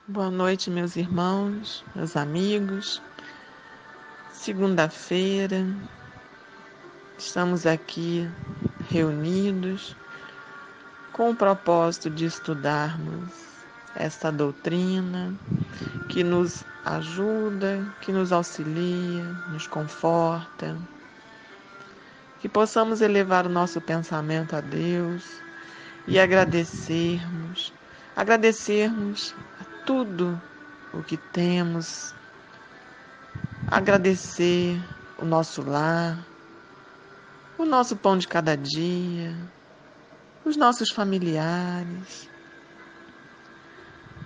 Boa noite, meus irmãos, meus amigos. Segunda-feira, estamos aqui reunidos com o propósito de estudarmos esta doutrina que nos ajuda, que nos auxilia, nos conforta, que possamos elevar o nosso pensamento a Deus e agradecermos a tudo o que temos, agradecer o nosso lar, o nosso pão de cada dia, os nossos familiares,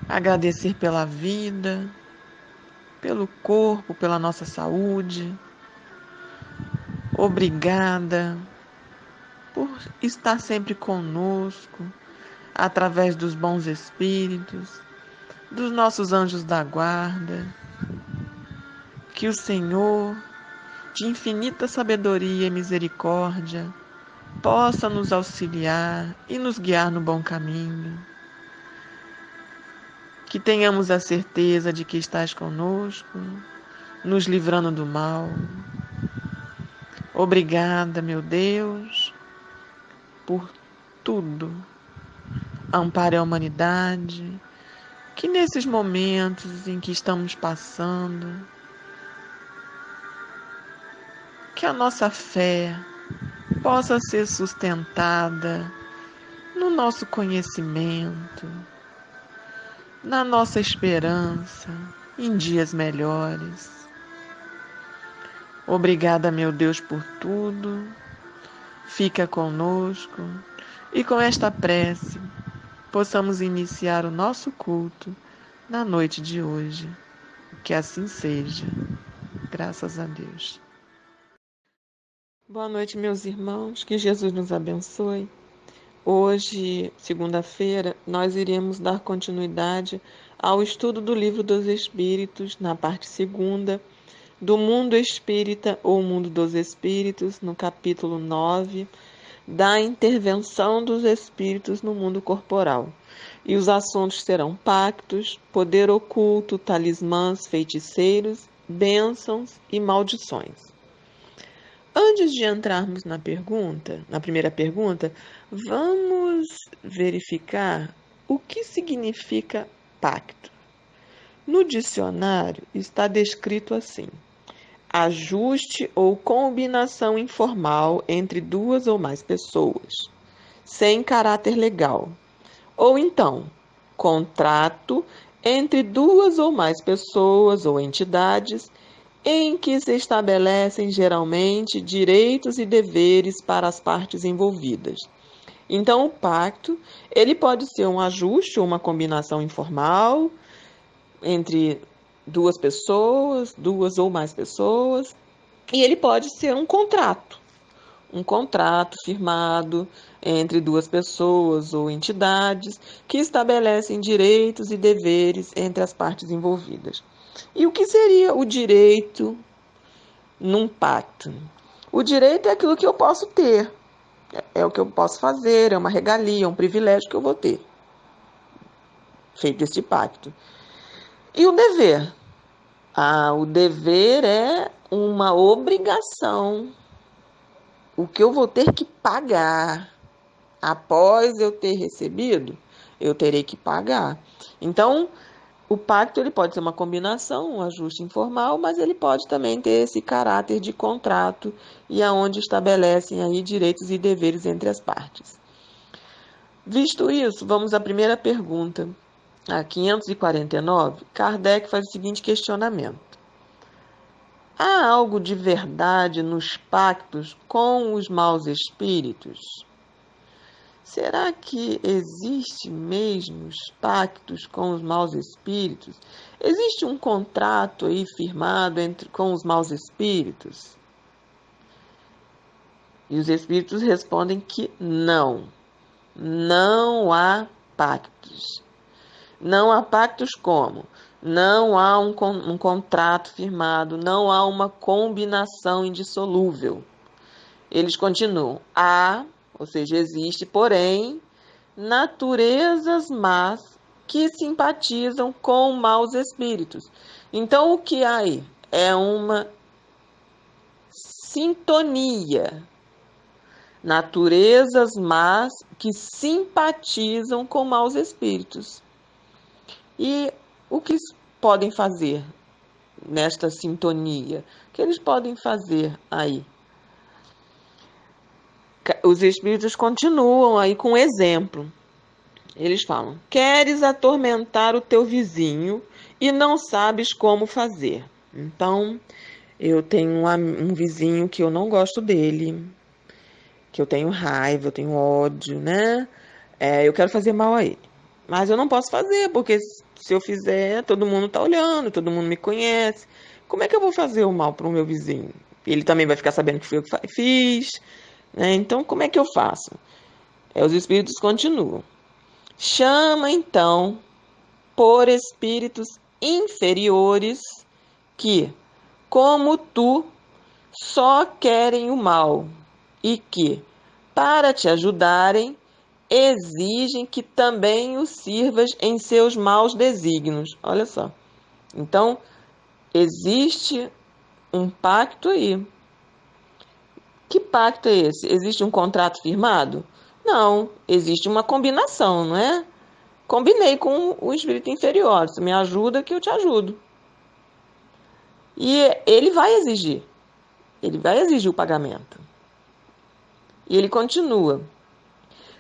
agradecer pela vida, pelo corpo, pela nossa saúde. Obrigada por estar sempre conosco, através dos bons espíritos, dos nossos anjos da guarda. Que o Senhor, de infinita sabedoria e misericórdia, possa nos auxiliar e nos guiar no bom caminho. Que tenhamos a certeza de que estás conosco, nos livrando do mal. Obrigada, meu Deus, por tudo. Ampare a humanidade, que nesses momentos em que estamos passando, que a nossa fé possa ser sustentada no nosso conhecimento, na nossa esperança em dias melhores. Obrigada, meu Deus, por tudo. Fica conosco e com esta prece possamos iniciar o nosso culto na noite de hoje. Que assim seja. Graças a Deus. Boa noite, meus irmãos. Que Jesus nos abençoe. Hoje, segunda-feira, nós iremos dar continuidade ao estudo do Livro dos Espíritos, na parte segunda, do Mundo Espírita ou Mundo dos Espíritos, no capítulo 9, da intervenção dos espíritos no mundo corporal. E os assuntos serão pactos, poder oculto, talismãs, feiticeiros, bênçãos e maldições. Antes de entrarmos na primeira pergunta, vamos verificar o que significa pacto. No dicionário está descrito assim: ajuste ou combinação informal entre duas ou mais pessoas, sem caráter legal. Ou então, contrato entre duas ou mais pessoas ou entidades em que se estabelecem geralmente direitos e deveres para as partes envolvidas. Então, o pacto, ele pode ser um ajuste ou uma combinação informal entre duas ou mais pessoas, e ele pode ser um contrato firmado entre duas pessoas ou entidades que estabelecem direitos e deveres entre as partes envolvidas. E o que seria o direito num pacto? O direito é aquilo que eu posso ter, é o que eu posso fazer, é uma regalia, é um privilégio que eu vou ter, feito este pacto. E o dever? O dever é uma obrigação, o que eu vou ter que pagar. Após eu ter recebido, eu terei que pagar. Então, o pacto ele pode ser uma combinação, um ajuste informal, mas ele pode também ter esse caráter de contrato e aonde estabelecem aí direitos e deveres entre as partes. Visto isso, vamos à primeira pergunta. A 549, Kardec faz o seguinte questionamento: há algo de verdade nos pactos com os maus espíritos? Será que existe mesmo os pactos com os maus espíritos? Existe um contrato aí firmado com os maus espíritos? E os espíritos respondem que não. Não há pactos. Não há pactos como? Não há um contrato firmado, não há uma combinação indissolúvel. Eles continuam. Ou seja, existe, porém, naturezas más que simpatizam com maus espíritos. Então, o que há aí? É uma sintonia. Naturezas más que simpatizam com maus espíritos. E o que podem fazer nesta sintonia? O que eles podem fazer aí? Os espíritos continuam aí com exemplo. Eles falam: queres atormentar o teu vizinho e não sabes como fazer. Então, eu tenho um vizinho que eu não gosto dele, que eu tenho raiva, eu tenho ódio, né? Eu quero fazer mal a ele. Mas eu não posso fazer, porque se eu fizer, todo mundo tá olhando, todo mundo me conhece. Como é que eu vou fazer o mal para o meu vizinho? Ele também vai ficar sabendo que fui eu que fiz, né? Então, como é que eu faço? Os espíritos continuam. Chama, então, por espíritos inferiores que, como tu, só querem o mal e que, para te ajudarem, exigem que também os sirvas em seus maus desígnios. Olha só. Então, existe um pacto aí. Que pacto é esse? Existe um contrato firmado? Não, existe uma combinação, não é? Combinei com o espírito inferior. Você me ajuda que eu te ajudo. E ele vai exigir o pagamento. E ele continua: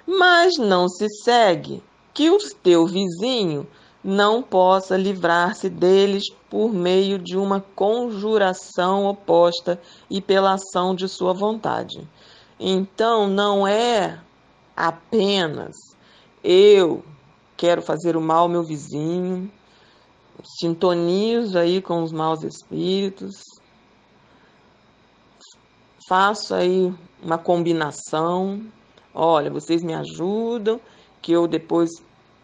mas não se segue que o teu vizinho não possa livrar-se deles por meio de uma conjuração oposta e pela ação de sua vontade. Então, não é apenas eu quero fazer o mal ao meu vizinho, sintonizo aí com os maus espíritos, faço aí uma combinação. Olha, vocês me ajudam, que eu depois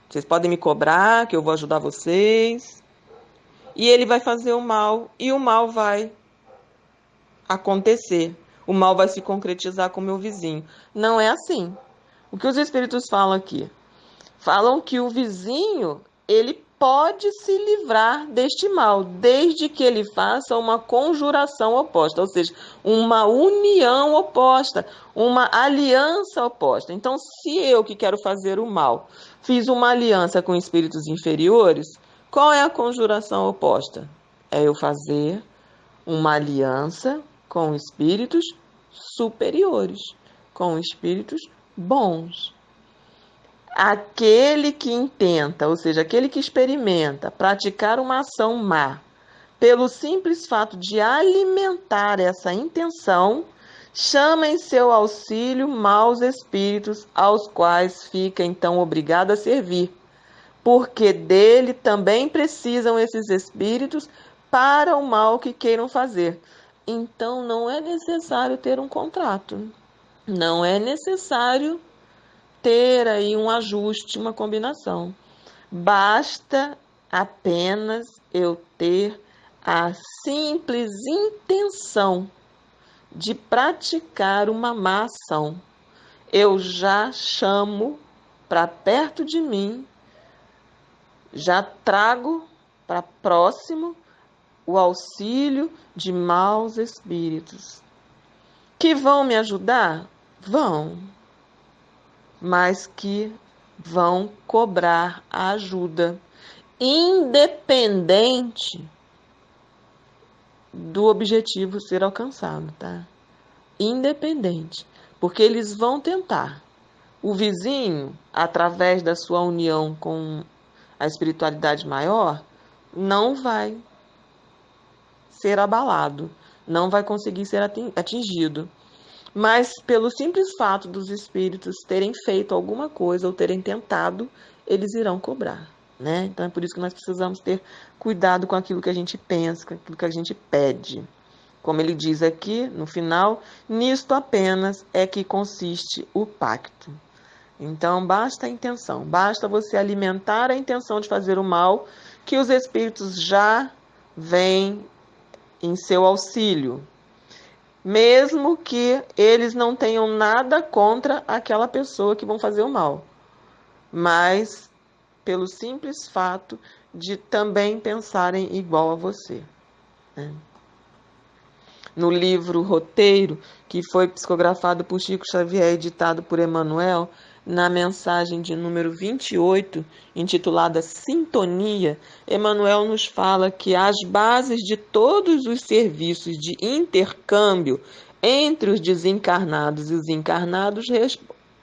vocês podem me cobrar, que eu vou ajudar vocês. E ele vai fazer o mal e o mal vai acontecer. O mal vai se concretizar com o meu vizinho. Não é assim. O que os espíritos falam aqui? Falam que o vizinho, ele pode se livrar deste mal, desde que ele faça uma conjuração oposta, ou seja, uma união oposta, uma aliança oposta. Então, se eu que quero fazer o mal, fiz uma aliança com espíritos inferiores, qual é a conjuração oposta? É eu fazer uma aliança com espíritos superiores, com espíritos bons. Aquele que intenta, ou seja, aquele que experimenta praticar uma ação má, pelo simples fato de alimentar essa intenção, chama em seu auxílio maus espíritos, aos quais fica então obrigado a servir, porque dele também precisam esses espíritos para o mal que queiram fazer. Então não é necessário ter um contrato, não é necessário ter aí um ajuste, uma combinação. Basta apenas eu ter a simples intenção de praticar uma má ação. Eu já chamo para perto de mim, já trago para próximo o auxílio de maus espíritos. Que vão me ajudar? Vão, mas que vão cobrar a ajuda, independente do objetivo ser alcançado, tá? Independente, porque eles vão tentar. O vizinho, através da sua união com a espiritualidade maior, não vai ser abalado, não vai conseguir ser atingido. Mas pelo simples fato dos espíritos terem feito alguma coisa ou terem tentado, eles irão cobrar, né? Então é por isso que nós precisamos ter cuidado com aquilo que a gente pensa, com aquilo que a gente pede. Como ele diz aqui no final, nisto apenas é que consiste o pacto. Então basta a intenção, basta você alimentar a intenção de fazer o mal, que os espíritos já vêm em seu auxílio, mesmo que eles não tenham nada contra aquela pessoa que vão fazer o mal. Mas pelo simples fato de também pensarem igual a você, né? No livro Roteiro, que foi psicografado por Chico Xavier, editado por Emmanuel, na mensagem de número 28, intitulada Sintonia, Emmanuel nos fala que as bases de todos os serviços de intercâmbio entre os desencarnados e os encarnados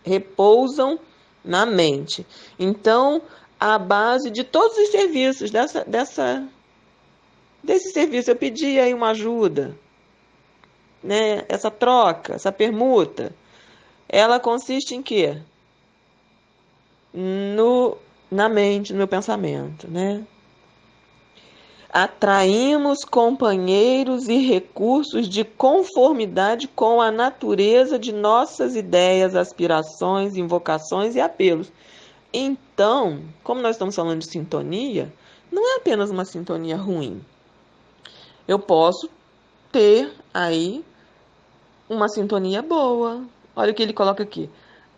repousam na mente. Então, a base de todos os serviços desse serviço, eu pedi aí uma ajuda, né? Essa troca, essa permuta, ela consiste em quê? Na mente, no meu pensamento, né? Atraímos companheiros e recursos de conformidade com a natureza de nossas ideias, aspirações, invocações e apelos. Então, como nós estamos falando de sintonia, não é apenas uma sintonia ruim. Eu posso ter aí uma sintonia boa. Olha o que ele coloca aqui.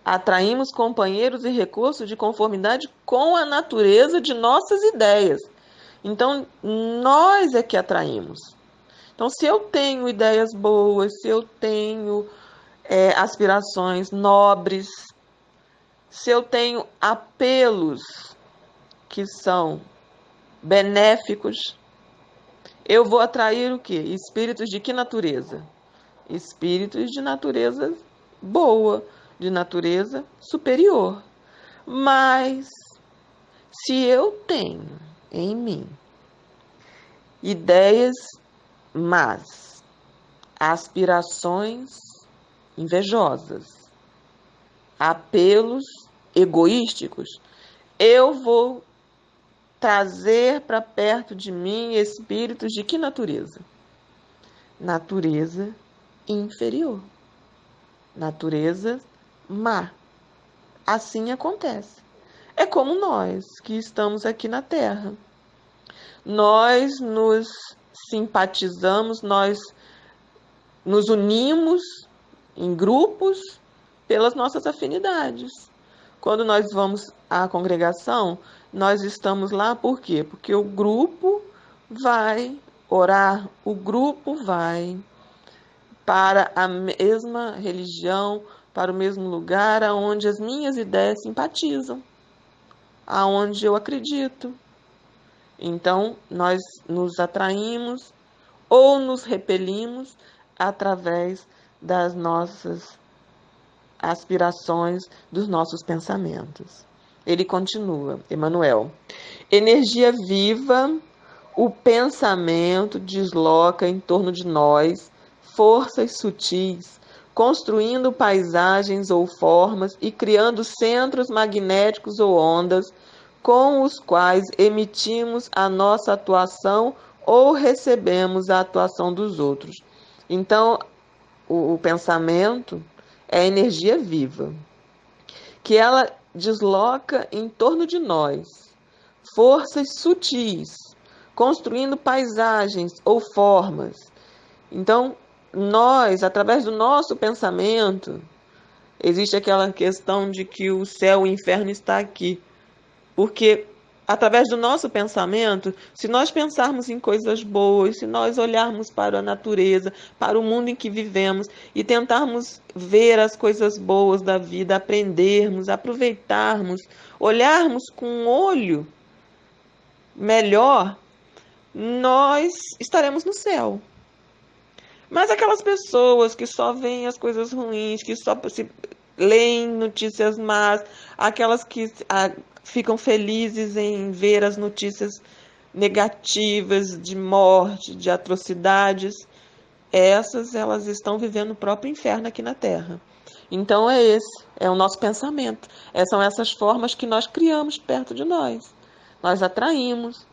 Atraímos companheiros e recursos de conformidade com a natureza de nossas ideias. Então, nós é que atraímos. Então, se eu tenho ideias boas, se eu tenho aspirações nobres, se eu tenho apelos que são benéficos, eu vou atrair o quê? Espíritos de que natureza? Espíritos de natureza boa, de natureza superior. Mas, se eu tenho em mim ideias más, aspirações invejosas, apelos egoísticos, eu vou trazer para perto de mim espíritos de que natureza? Natureza inferior, natureza má. Assim acontece. É como nós que estamos aqui na Terra. Nós nos simpatizamos, nós nos unimos em grupos pelas nossas afinidades. Quando nós vamos à congregação, nós estamos lá por quê? Porque o grupo vai orar, o grupo vai para a mesma religião, para o mesmo lugar aonde as minhas ideias simpatizam, aonde eu acredito. Então, nós nos atraímos ou nos repelimos através das nossas aspirações, dos nossos pensamentos. Ele continua, Emmanuel. Energia viva, o pensamento desloca em torno de nós forças sutis, construindo paisagens ou formas e criando centros magnéticos ou ondas com os quais emitimos a nossa atuação ou recebemos a atuação dos outros. Então, o pensamento é a energia viva, que ela desloca em torno de nós forças sutis, construindo paisagens ou formas. Então, nós, através do nosso pensamento, existe aquela questão de que o céu e o inferno está aqui. Porque, através do nosso pensamento, se nós pensarmos em coisas boas, se nós olharmos para a natureza, para o mundo em que vivemos e tentarmos ver as coisas boas da vida, aprendermos, aproveitarmos, olharmos com um olho melhor, nós estaremos no céu. Mas aquelas pessoas que só veem as coisas ruins, que só se leem notícias más, aquelas que ficam felizes em ver as notícias negativas de morte, de atrocidades, elas estão vivendo o próprio inferno aqui na Terra. Então é o nosso pensamento. São essas formas que nós criamos perto de nós. Nós atraímos.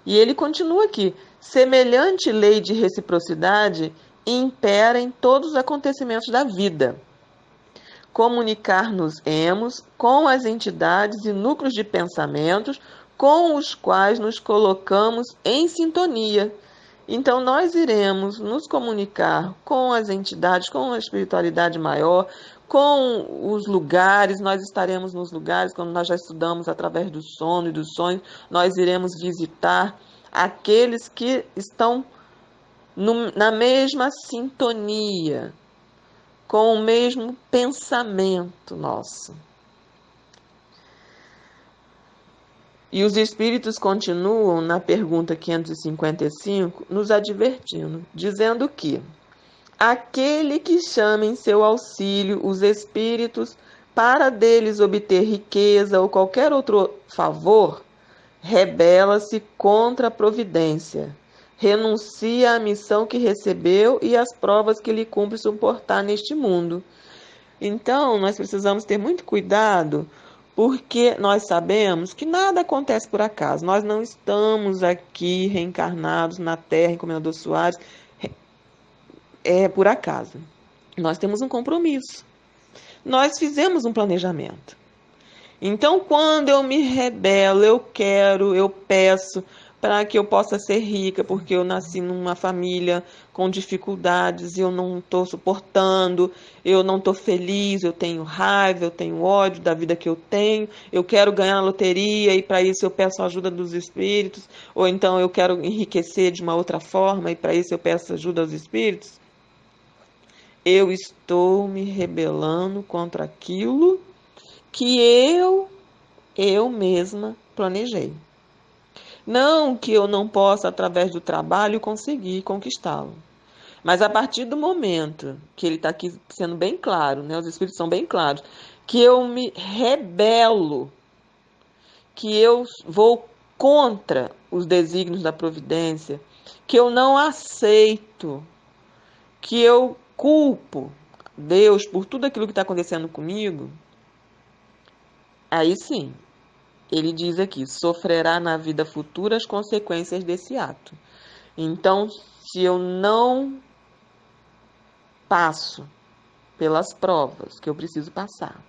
E ele continua aqui. Semelhante lei de reciprocidade impera em todos os acontecimentos da vida. Comunicar-nos-emos com as entidades e núcleos de pensamentos com os quais nos colocamos em sintonia. Então, nós iremos nos comunicar com as entidades, com a espiritualidade maior, com os lugares, nós estaremos nos lugares, quando nós já estudamos através do sono e dos sonhos, nós iremos visitar aqueles que estão na mesma sintonia, com o mesmo pensamento nosso. E os espíritos continuam na pergunta 555, nos advertindo, dizendo que aquele que chama em seu auxílio os espíritos para deles obter riqueza ou qualquer outro favor, rebela-se contra a providência, renuncia à missão que recebeu e às provas que lhe cumpre suportar neste mundo. Então, nós precisamos ter muito cuidado, porque nós sabemos que nada acontece por acaso. Nós não estamos aqui reencarnados na Terra, em Comendador Soares, por acaso. Nós temos um compromisso. Nós fizemos um planejamento. Então, quando eu me rebelo, eu peço para que eu possa ser rica, porque eu nasci numa família com dificuldades e eu não estou suportando, eu não estou feliz, eu tenho raiva, eu tenho ódio da vida que eu quero ganhar na loteria e para isso eu peço a ajuda dos espíritos, ou então eu quero enriquecer de uma outra forma e para isso eu peço ajuda aos espíritos. Eu estou me rebelando contra aquilo que eu mesma planejei. Não que eu não possa, através do trabalho, conseguir conquistá-lo. Mas a partir do momento que ele está aqui sendo bem claro, né, os espíritos são bem claros, que eu me rebelo, que eu vou contra os desígnios da providência, que eu não aceito, que eu culpo Deus por tudo aquilo que está acontecendo comigo, aí sim, ele diz aqui, sofrerá na vida futura as consequências desse ato. Então, se eu não passo pelas provas que eu preciso passar,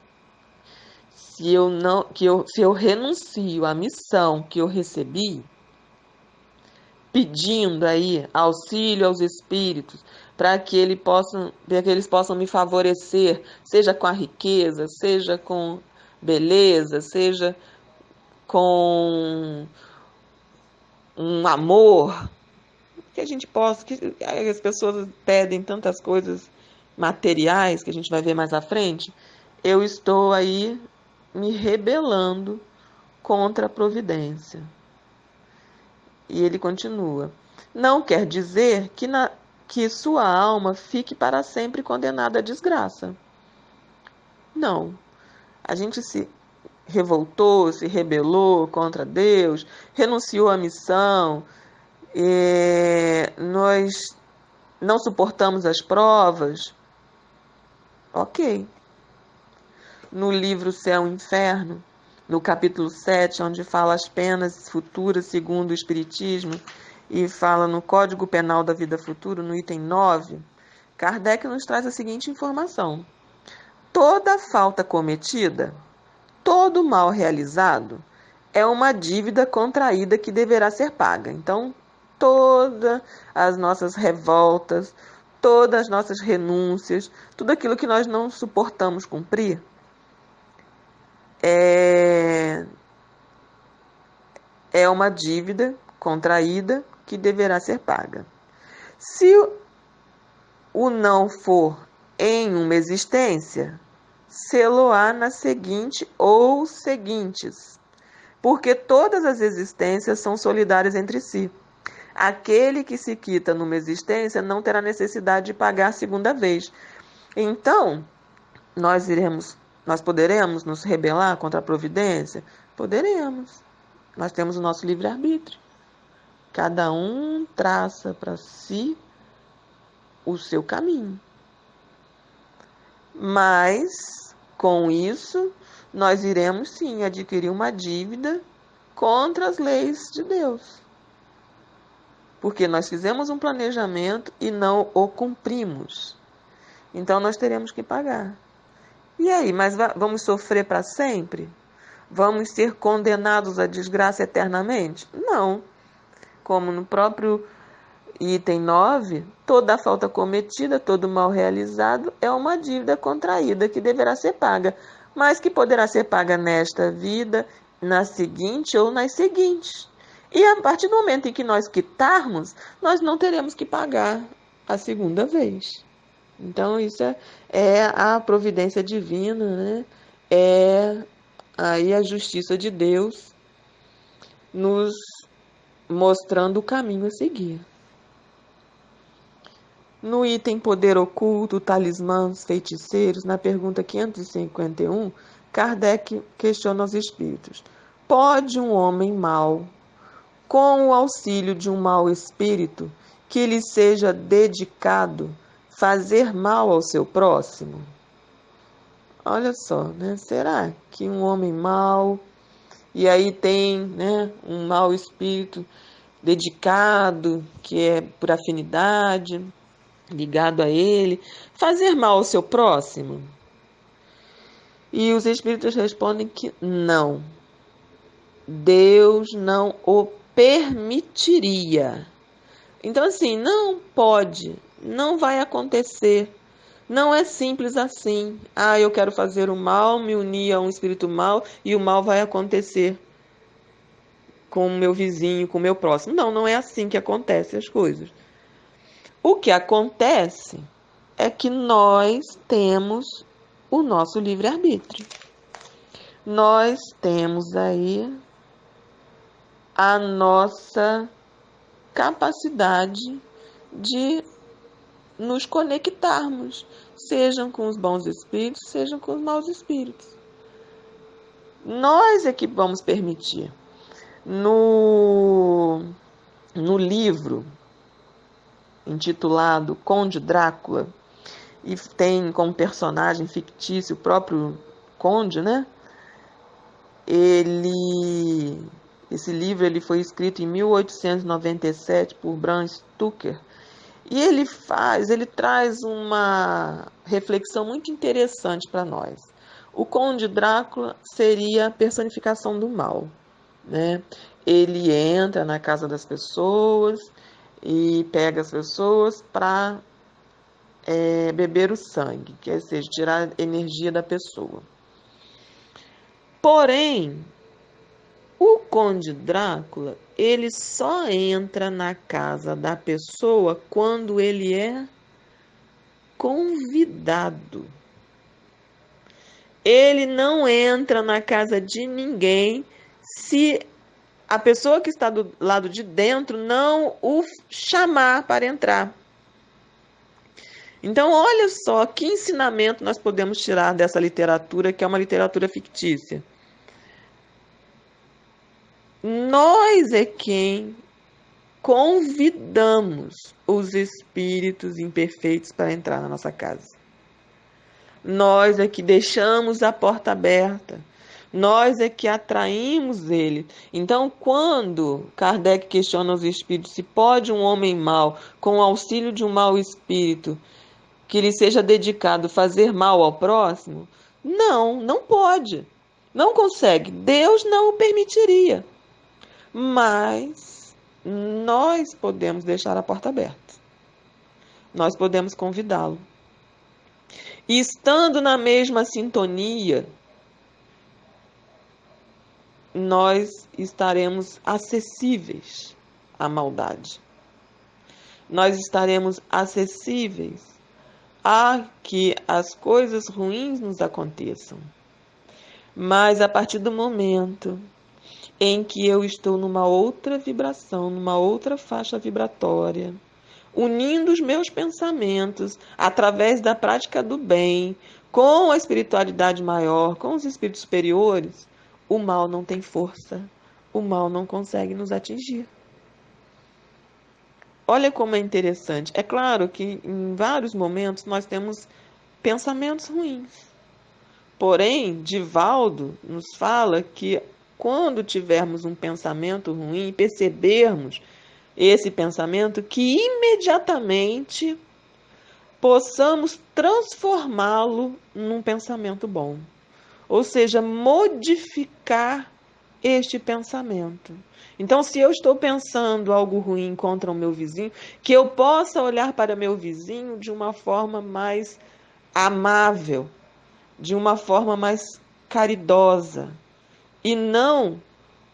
se eu renuncio à missão que eu recebi, pedindo aí auxílio aos espíritos para que eles possam me favorecer, seja com a riqueza, seja com beleza, seja com um amor, que a gente possa, que as pessoas pedem tantas coisas materiais, que a gente vai ver mais à frente, eu estou aí me rebelando contra a providência. E ele continua, não quer dizer que sua alma fique para sempre condenada à desgraça. Não, a gente se revoltou, se rebelou contra Deus, renunciou à missão, nós não suportamos as provas, ok. No livro Céu e Inferno, no capítulo 7, onde fala as penas futuras segundo o Espiritismo, e fala no Código Penal da Vida Futura, no item 9, Kardec nos traz a seguinte informação. Toda falta cometida, todo mal realizado é uma dívida contraída que deverá ser paga. Então, todas as nossas revoltas, todas as nossas renúncias, tudo aquilo que nós não suportamos cumprir, é uma dívida contraída que deverá ser paga. Se o não for em uma existência, sê-lo-á na seguinte ou seguintes, porque todas as existências são solidárias entre si. Aquele que se quita numa existência não terá necessidade de pagar a segunda vez. Então, nós poderemos nos rebelar contra a providência? Poderemos. Nós temos o nosso livre-arbítrio. Cada um traça para si o seu caminho. Mas, com isso, nós iremos sim adquirir uma dívida contra as leis de Deus. Porque nós fizemos um planejamento e não o cumprimos. Então, nós teremos que pagar. E aí, mas vamos sofrer para sempre? Vamos ser condenados à desgraça eternamente? Não. Como no próprio Item 9. Toda falta cometida, todo mal realizado é uma dívida contraída que deverá ser paga, mas que poderá ser paga nesta vida, na seguinte ou nas seguintes. E a partir do momento em que nós quitarmos, nós não teremos que pagar a segunda vez. Então, isso é a providência divina, né? É aí a justiça de Deus nos mostrando o caminho a seguir. No item poder oculto, talismãs, feiticeiros, na pergunta 551, Kardec questiona os espíritos. Pode um homem mau, com o auxílio de um mau espírito, que lhe seja dedicado, fazer mal ao seu próximo? Olha só, né? Será que um homem mau, e aí tem, né, um mau espírito dedicado, que é por afinidade, ligado a ele, fazer mal ao seu próximo? E os espíritos respondem que não. Deus não o permitiria. Então, assim, não pode, não vai acontecer. Não é simples assim. Ah, eu quero fazer o mal, me unir a um espírito mal e o mal vai acontecer com o meu vizinho, com o meu próximo. Não, não é assim que acontecem as coisas. O que acontece é que nós temos o nosso livre-arbítrio. Nós temos aí a nossa capacidade de nos conectarmos, sejam com os bons espíritos, sejam com os maus espíritos. Nós é que vamos permitir. No livro intitulado Conde Drácula, e tem como personagem fictício o próprio Conde, né? Esse livro ele foi escrito em 1897 por Bram Stoker, e ele traz uma reflexão muito interessante para nós. O Conde Drácula seria a personificação do mal, né? Ele entra na casa das pessoas e pega as pessoas para beber o sangue, quer dizer, tirar a energia da pessoa. Porém, o Conde Drácula, ele só entra na casa da pessoa quando ele é convidado. Ele não entra na casa de ninguém se a pessoa que está do lado de dentro não o chamar para entrar. Então, olha só que ensinamento nós podemos tirar dessa literatura, que é uma literatura fictícia. Nós é quem convidamos os espíritos imperfeitos para entrar na nossa casa. Nós é que deixamos a porta aberta. Nós é que atraímos ele. Então, quando Kardec questiona os espíritos se pode um homem mau, com o auxílio de um mau espírito, que lhe seja dedicado fazer mal ao próximo, não, não pode. Não consegue. Deus não o permitiria. Mas nós podemos deixar a porta aberta. Nós podemos convidá-lo. E estando na mesma sintonia, nós estaremos acessíveis à maldade. Nós estaremos acessíveis a que as coisas ruins nos aconteçam. Mas a partir do momento em que eu estou numa outra vibração, numa outra faixa vibratória, unindo os meus pensamentos através da prática do bem, com a espiritualidade maior, com os espíritos superiores, o mal não tem força, o mal não consegue nos atingir. Olha como é interessante. É claro que em vários momentos nós temos pensamentos ruins. Porém, Divaldo nos fala que quando tivermos um pensamento ruim, percebermos esse pensamento, que imediatamente possamos transformá-lo num pensamento bom. Ou seja, modificar este pensamento. Então, se eu estou pensando algo ruim contra o meu vizinho, que eu possa olhar para meu vizinho de uma forma mais amável, de uma forma mais caridosa, e não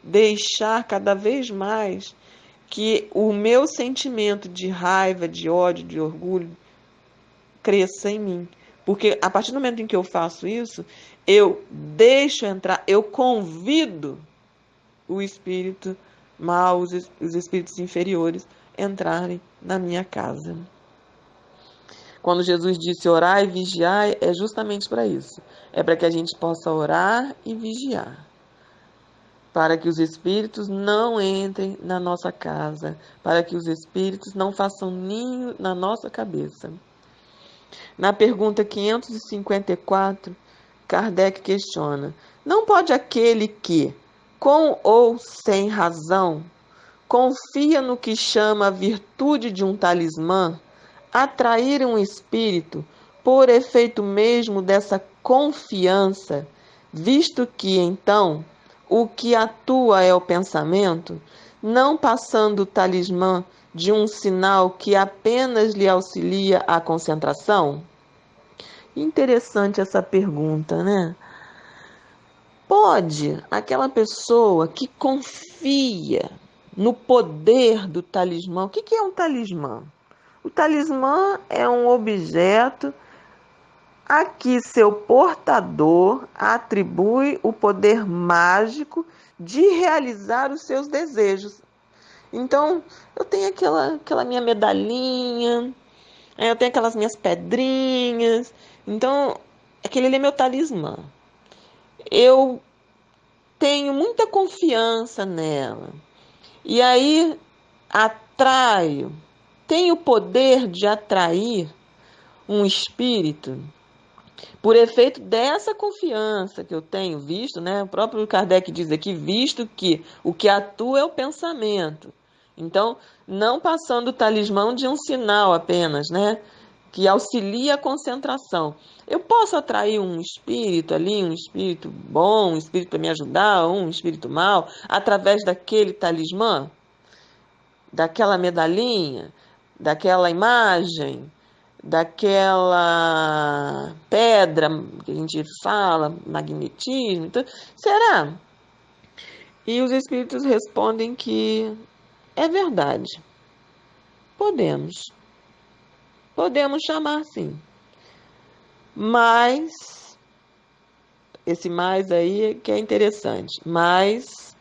deixar cada vez mais que o meu sentimento de raiva, de ódio, de orgulho cresça em mim. Porque a partir do momento em que eu faço isso, eu deixo entrar, eu convido o espírito mal, os espíritos inferiores entrarem na minha casa. Quando Jesus disse orar e vigiar, é justamente para isso. É para que a gente possa orar e vigiar. Para que os espíritos não entrem na nossa casa. Para que os espíritos não façam ninho na nossa cabeça. Na pergunta 554, Kardec questiona: não pode aquele que, com ou sem razão, confia no que chama a virtude de um talismã, atrair um espírito por efeito mesmo dessa confiança, visto que, então, o que atua é o pensamento, não passando o talismã de um sinal que apenas lhe auxilia a concentração? Interessante essa pergunta, né? Pode aquela pessoa que confia no poder do talismã. O que é um talismã? O talismã é um objeto a que seu portador atribui o poder mágico de realizar os seus desejos. Então, eu tenho aquela minha medalhinha, eu tenho aquelas minhas pedrinhas. Então, aquele ali é meu talismã. Eu tenho muita confiança nela. E aí atraio, tenho o poder de atrair um espírito por efeito dessa confiança que eu tenho, visto, né? O próprio Kardec diz aqui, visto que o que atua é o pensamento. Então, não passando o talismã de um sinal apenas, né? Que auxilia a concentração. Eu posso atrair um espírito ali, um espírito bom, um espírito para me ajudar, ou um espírito mau, através daquele talismã, daquela medalhinha, daquela imagem, daquela pedra que a gente fala, magnetismo. Então, será? E os espíritos respondem que é verdade. Podemos. Podemos chamar sim. Mas, esse mais aí que é interessante, mas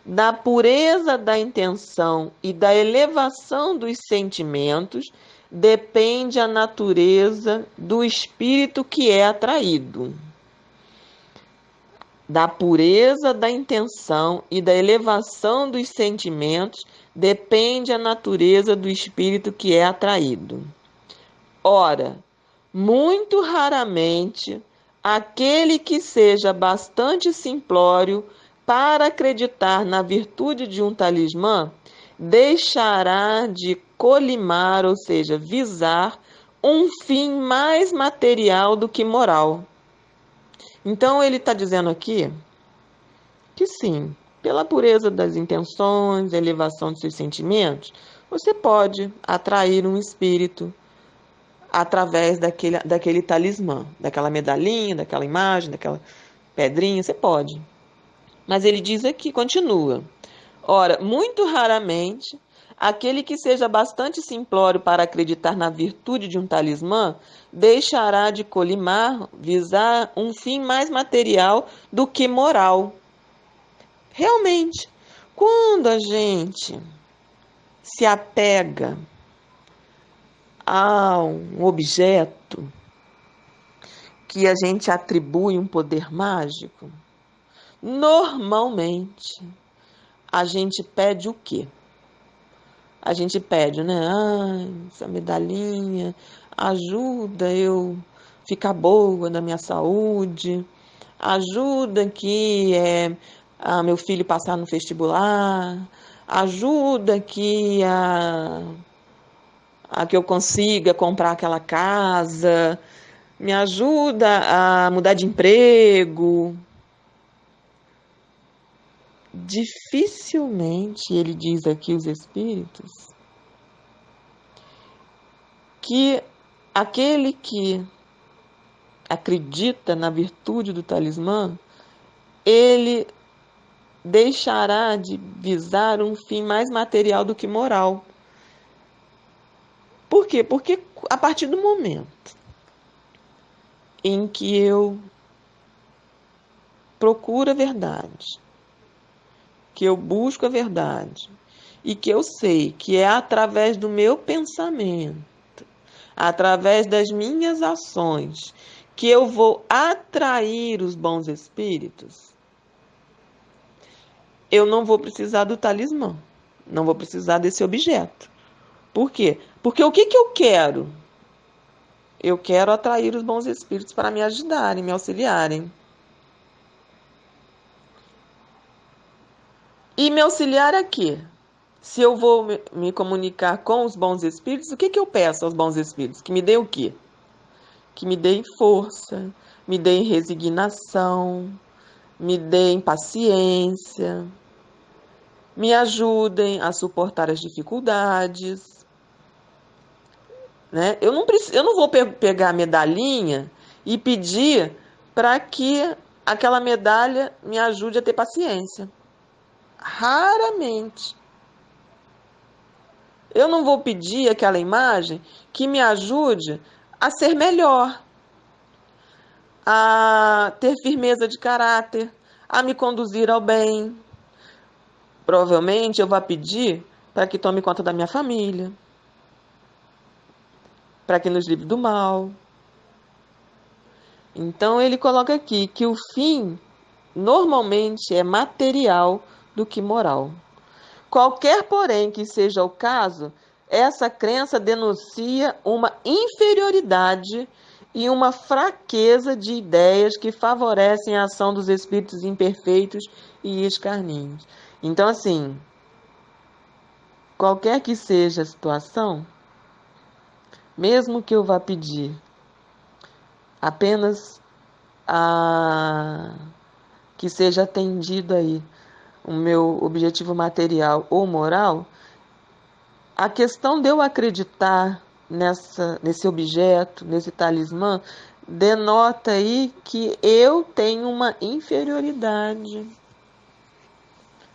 da pureza da intenção e da elevação dos sentimentos depende a natureza do espírito que é atraído. Da pureza da intenção e da elevação dos sentimentos depende a natureza do espírito que é atraído. Ora, muito raramente, aquele que seja bastante simplório para acreditar na virtude de um talismã deixará de colimar, ou seja, visar, um fim mais material do que moral. Então, ele está dizendo aqui que sim, pela pureza das intenções, elevação de seus sentimentos, você pode atrair um espírito através daquele talismã, daquela medalhinha, daquela imagem, daquela pedrinha, você pode. Mas ele diz aqui, continua. Ora, muito raramente, aquele que seja bastante simplório para acreditar na virtude de um talismã deixará de colimar, visar um fim mais material do que moral. Realmente, quando a gente se apega a um objeto que a gente atribui um poder mágico, normalmente a gente pede o quê? A gente pede, né? Essa medalhinha ajuda eu ficar boa na minha saúde, ajuda que meu filho passar no vestibular, ajuda que a que eu consiga comprar aquela casa, me ajuda a mudar de emprego. dificilmente, ele diz aqui, os espíritos, que aquele que acredita na virtude do talismã, ele deixará de visar um fim mais material do que moral. Por quê? Porque a partir do momento em que eu procuro a verdade, que eu busco a verdade, e que eu sei que é através do meu pensamento, através das minhas ações, que eu vou atrair os bons espíritos, eu não vou precisar do talismã, não vou precisar desse objeto. Por quê? Porque o que eu quero? Eu quero atrair os bons espíritos para me ajudarem, me auxiliarem. E me auxiliar a quê? Se eu vou me comunicar com os bons espíritos, o que eu peço aos bons espíritos? Que me dê o quê? Que me deem força, me deem resignação, me deem paciência, me ajudem a suportar as dificuldades. Né? Eu não vou pegar a medalhinha e pedir para que aquela medalha me ajude a ter paciência. Raramente. Eu não vou pedir aquela imagem que me ajude a ser melhor, a ter firmeza de caráter, a me conduzir ao bem. Provavelmente eu vou pedir para que tome conta da minha família, para que nos livre do mal. Então ele coloca aqui que o fim normalmente é material do que moral. Qualquer, porém, que seja o caso, essa crença denuncia uma inferioridade e uma fraqueza de ideias que favorecem a ação dos espíritos imperfeitos e escarninhos. Então, assim, qualquer que seja a situação, mesmo que eu vá pedir apenas que seja atendido aí o meu objetivo material ou moral, a questão de eu acreditar nesse objeto, nesse talismã, denota aí que eu tenho uma inferioridade,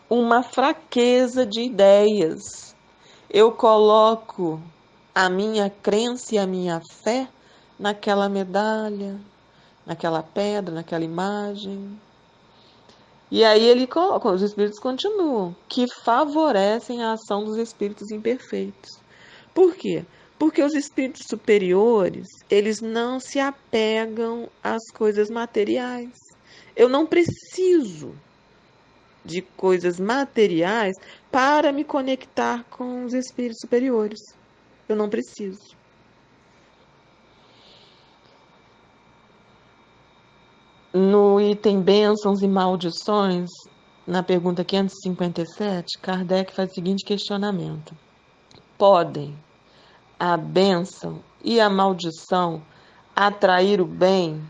uma fraqueza de ideias. Eu coloco a minha crença e a minha fé naquela medalha, naquela pedra, naquela imagem. E aí os espíritos continuam, que favorecem a ação dos espíritos imperfeitos. Por quê? Porque os espíritos superiores, eles não se apegam às coisas materiais. Eu não preciso de coisas materiais para me conectar com os espíritos superiores. Eu não preciso. No item bênçãos e maldições, na pergunta 557, Kardec faz o seguinte questionamento: podem a bênção e a maldição atrair o bem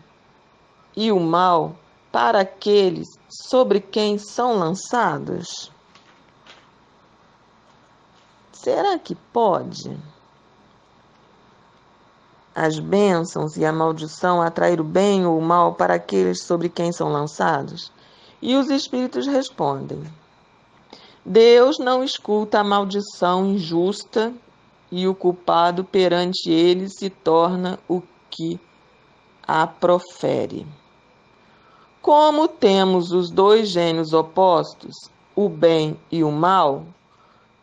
e o mal para aqueles sobre quem são lançados? Será que pode as bênçãos e a maldição atrair o bem ou o mal para aqueles sobre quem são lançados? E os espíritos respondem: Deus não escuta a maldição injusta e o culpado perante ele se torna o que a profere. Como temos os dois gênios opostos, o bem e o mal,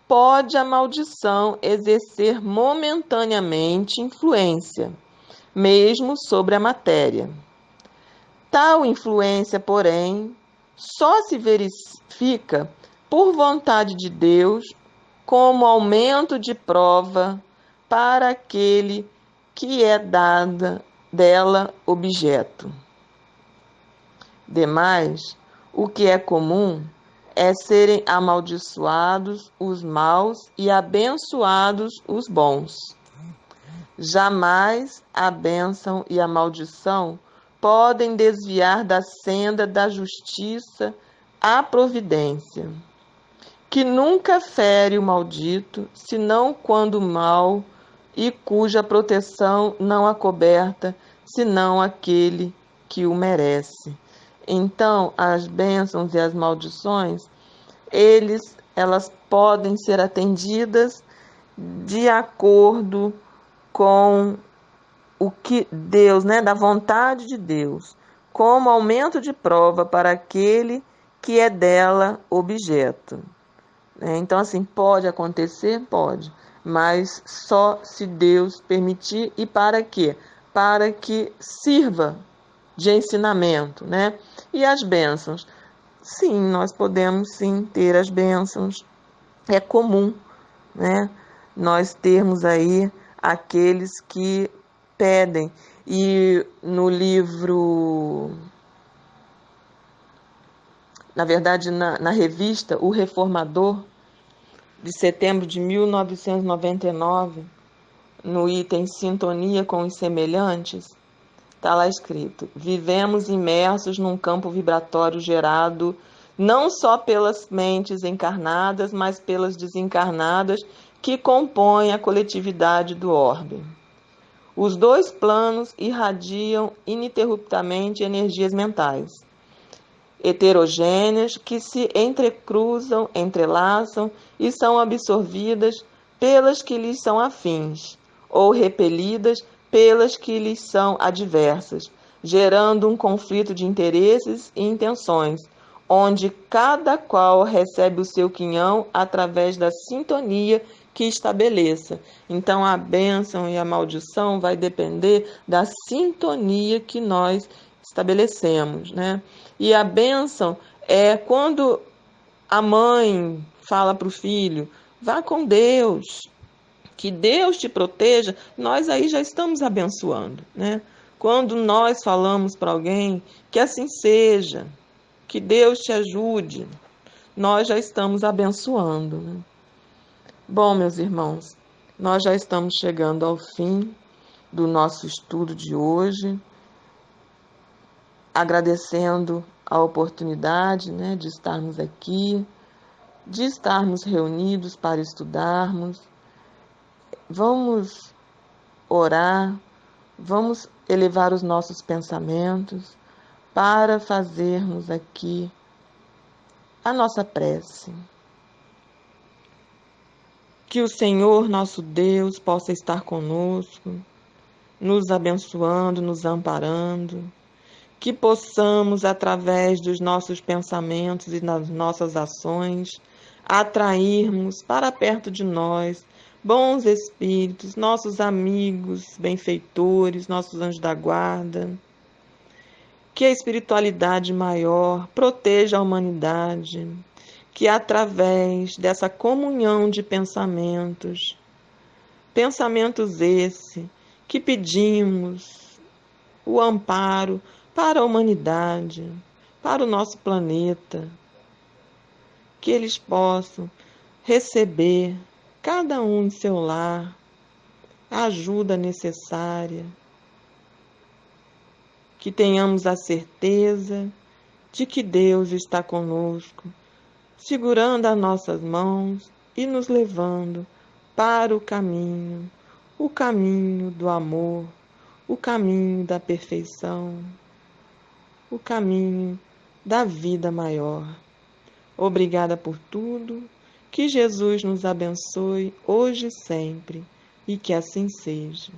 pode a maldição exercer momentaneamente influência, mesmo sobre a matéria. Tal influência, porém, só se verifica por vontade de Deus como aumento de prova para aquele que é dada dela objeto. Demais, o que é comum é serem amaldiçoados os maus e abençoados os bons. Jamais a bênção e a maldição podem desviar da senda da justiça a providência, que nunca fere o maldito, senão quando mal, e cuja proteção não acoberta, senão aquele que o merece. Então, as bênçãos e as maldições, elas podem ser atendidas de acordo com o que Deus, né, da vontade de Deus, como aumento de prova para aquele que é dela objeto. Então, assim, pode acontecer? Pode, mas só se Deus permitir. E para quê? Para que sirva de ensinamento, né? E as bênçãos? Sim, nós podemos sim ter as bênçãos. É comum, né? Nós termos aí aqueles que pedem. E no livro, na verdade, na revista O Reformador, de setembro de 1999, no item Sintonia com os Semelhantes, está lá escrito: vivemos imersos num campo vibratório gerado não só pelas mentes encarnadas, mas pelas desencarnadas que compõem a coletividade do orbe. Os dois planos irradiam ininterruptamente energias mentais heterogêneas que se entrecruzam, entrelaçam e são absorvidas pelas que lhes são afins, ou repelidas pelas que lhes são adversas, gerando um conflito de interesses e intenções, onde cada qual recebe o seu quinhão através da sintonia que estabeleça. Então, a bênção e a maldição vai depender da sintonia que nós estabelecemos, né? E a bênção é quando a mãe fala para o filho: vá com Deus, que Deus te proteja. Nós aí já estamos abençoando, né? Quando nós falamos para alguém que assim seja, que Deus te ajude, nós já estamos abençoando, né? Bom, meus irmãos, nós já estamos chegando ao fim do nosso estudo de hoje, agradecendo a oportunidade, né, de estarmos aqui, de estarmos reunidos para estudarmos. Vamos orar, vamos elevar os nossos pensamentos para fazermos aqui a nossa prece. Que o Senhor, nosso Deus, possa estar conosco, nos abençoando, nos amparando, que possamos, através dos nossos pensamentos e das nossas ações, atrairmos para perto de nós bons espíritos, nossos amigos, benfeitores, nossos anjos da guarda. Que a espiritualidade maior proteja a humanidade, que através dessa comunhão de pensamentos, pensamentos esse, que pedimos o amparo para a humanidade, para o nosso planeta, que eles possam receber, cada um em seu lar, a ajuda necessária, que tenhamos a certeza de que Deus está conosco, segurando as nossas mãos e nos levando para o caminho do amor, o caminho da perfeição, o caminho da vida maior. Obrigada por tudo, que Jesus nos abençoe hoje e sempre, e que assim seja.